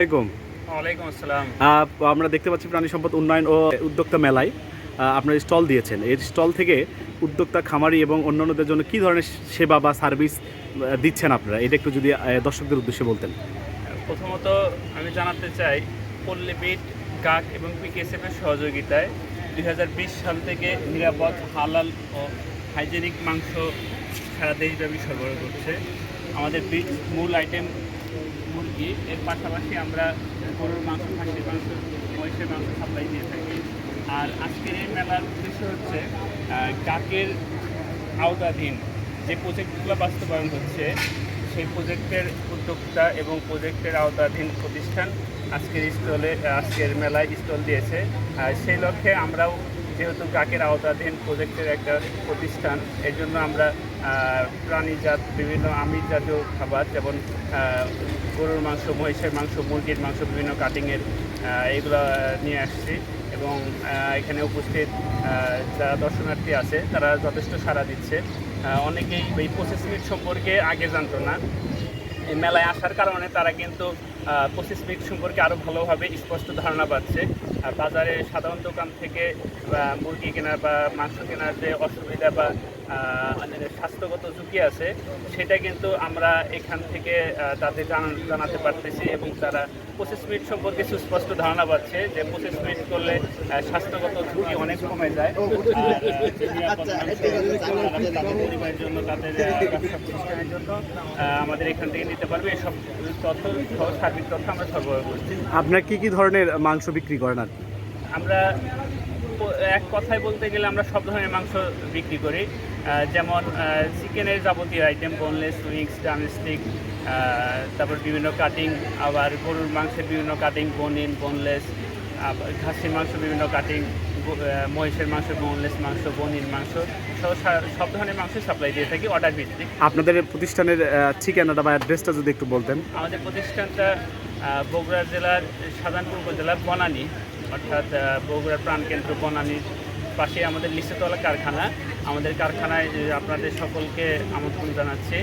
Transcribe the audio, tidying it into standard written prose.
আসসালামাইকুম। ওয়ালাইকুম আসসালাম। আমরা দেখতে পাচ্ছি প্রাণী সম্পদ উন্নয়ন ও উদ্যোক্তা মেলায় আপনারা স্টল দিয়েছেন। এই স্টল থেকে উদ্যোক্তা, খামারি এবং অন্যান্যদের জন্য কী ধরনের সেবা বা সার্ভিস দিচ্ছেন আপনারা? এটা একটু যদি দর্শকদের উদ্দেশ্যে বলতেন। প্রথমত আমি জানাতে চাই, পল্লীবিট, গাক এবং পিকেএসএফ এর সহযোগিতায় 2020 সাল থেকে নিরাপদ, হালাল ও হাইজেনিক মাংস সারা দেশব্যাপী সরবরাহ করছে। আমাদের মূল আইটেম মুরগি, এর পাশাপাশি আমরা গরুর মাংস, খাসির মাংস, মহিষের মাংস সাপ্লাই দিয়ে থাকি। আর আজকের এই মেলার উদ্দেশ্য হচ্ছে গাকের আওতাধীন যে প্রজেক্টগুলো বাস্তবায়ন হচ্ছে সেই প্রজেক্টের উদ্যোক্তা এবং প্রজেক্টের আওতাধীন প্রতিষ্ঠান আজকের মেলায় স্টল দিয়েছে। সেই লক্ষ্যে আমরাও, যেহেতু গাকের আওতাধীন প্রজেক্টের একটা প্রতিষ্ঠান, এর জন্য আমরা প্রাণীজাত বিভিন্ন আমিষ জাতীয় খাবার, যেমন গরুর মাংস, মহিষের মাংস, মুরগির মাংস, বিভিন্ন কাটিংয়ের এগুলো নিয়ে আসছি। এবং এখানে উপস্থিত যারা দর্শনার্থী আছে তারা যথেষ্ট সাড়া দিচ্ছে। অনেকেই এই প্রসেস মিট সম্পর্কে আগে জানতো না। এই মেলায় আসার কারণে তারা কিন্তু প্রসেস মিট সম্পর্কে আরও ভালোভাবে স্পষ্ট ধারণা পাচ্ছে। বাজারে সাধারণ দোকান থেকে মুরগি কেনার বা মাংস কেনার যে অসুবিধা বা স্বাস্থ্যগত ঝুঁকি আছে, সেটা কিন্তু আমরা এখান থেকে তাদের জানাতে পারতেছি এবং তারা প্রসেস মিট সম্পর্কে সুস্পষ্ট ধারণা পাচ্ছে যে প্রসেস মিট করলে স্বাস্থ্যগত ঝুঁকি অনেক কমে যায়। তাদের পরিবারের জন্য, তাদের ব্যবসা প্রতিষ্ঠানের জন্য আমাদের এখান থেকে নিতে পারবে। এসব তথ্য সহ সার্বিক তথ্য আমরা সরবরাহ করছি। আপনার কী ধরনের মাংস বিক্রি করেন? আর আমরা এক কথায় বলতে গেলে আমরা সব ধরনের মাংস বিক্রি করি, যেমন চিকেনের যাবতীয় আইটেম, বোনলেস, উইংস, ড্রামস্টিক, তারপর বিভিন্ন কাটিং, আবার গরুর মাংসের বিভিন্ন কাটিং, বোনইন, বোনলেস, খাসির মাংস বিভিন্ন কাটিং, মহিষের মাংস, বোনলেস মাংস, বোনইন মাংস, সব ধরনের মাংস সাপ্লাই দিয়ে থাকি অর্ডার ভিত্তিক। আপনাদের প্রতিষ্ঠানের ঠিকানাটা বা অ্যাড্রেসটা যদি একটু বলতেন। আমাদের প্রতিষ্ঠানটা বগুড়া জেলার শাহজাহানপুর উপজেলার বনানী, অর্থাৎ বগুড়ার প্রাণকেন্দ্র বনানীর পাশে আমাদের লিচুতলা কারখানা। আমাদের কারখানায় আপনাদের সকলকে আমন্ত্রণ জানাচ্ছি।